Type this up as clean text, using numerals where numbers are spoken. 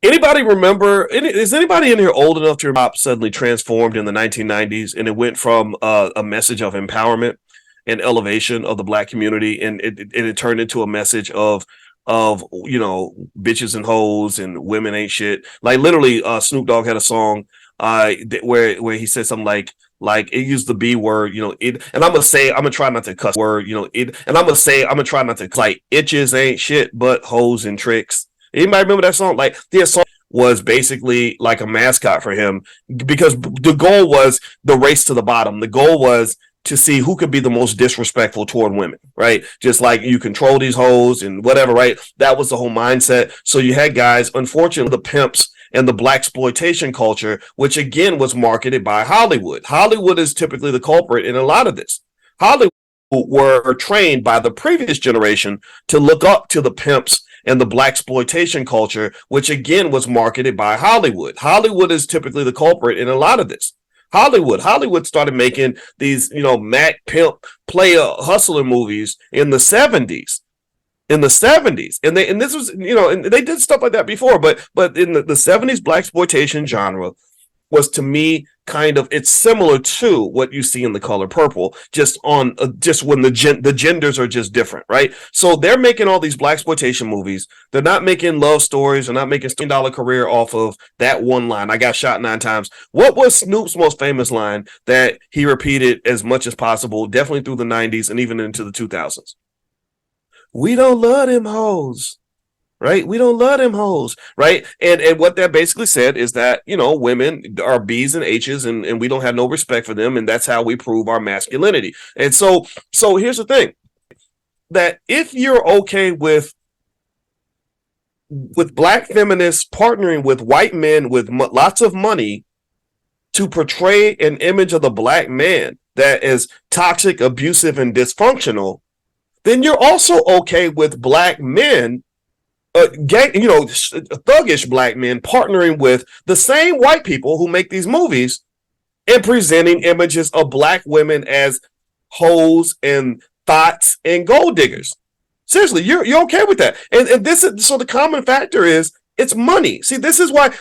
Anybody remember? Is anybody in here old enough to remember hip hop suddenly transformed in the 1990s, and it went from a message of empowerment and elevation of the black community, and it turned into a message of bitches and hoes and women ain't shit. Like literally, Snoop Dogg had a song where he said something like it used the B word, it, and I'm gonna try not to cuss word, it, and I'm gonna try not to like itches ain't shit but hoes and tricks. Anybody remember that song? Like the song was basically like a mascot for him because the goal was the race to the bottom. The goal was to see who could be the most disrespectful toward women, right? Just like you control these hoes and whatever, right? That was the whole mindset. So you had guys, unfortunately, the pimps and the black exploitation culture, which again was marketed by Hollywood. Hollywood is typically the culprit in a lot of this. Hollywood were trained by the previous generation to look up to the pimps and the black exploitation culture, which again was marketed by Hollywood. Hollywood is typically the culprit in a lot of this. Hollywood started making these, Mac pimp player hustler movies in the 70s. And this was, and they did stuff like that before, but in the 70s black exploitation genre was, to me, kind of, it's similar to what you see in The Color Purple, just on just when the genders are just different, right? So they're making all these black exploitation movies. They're not making love stories. They're not making $10 career off of that one line. I got shot 9 times. What was Snoop's most famous line that he repeated as much as possible, definitely through the 90s and even into the 2000s? We don't love them hoes. Right? We don't love them hoes, right? And what that basically said is that, women are B's and H's, and we don't have no respect for them, and that's how we prove our masculinity. And so here's the thing, that if you're okay with black feminists partnering with white men with lots of money to portray an image of the black man that is toxic, abusive, and dysfunctional, then you're also okay with black men, thuggish black men partnering with the same white people who make these movies and presenting images of black women as hoes and thoughts and gold diggers. Seriously, you're okay with that. And this is, so the common factor is it's money. See, this is why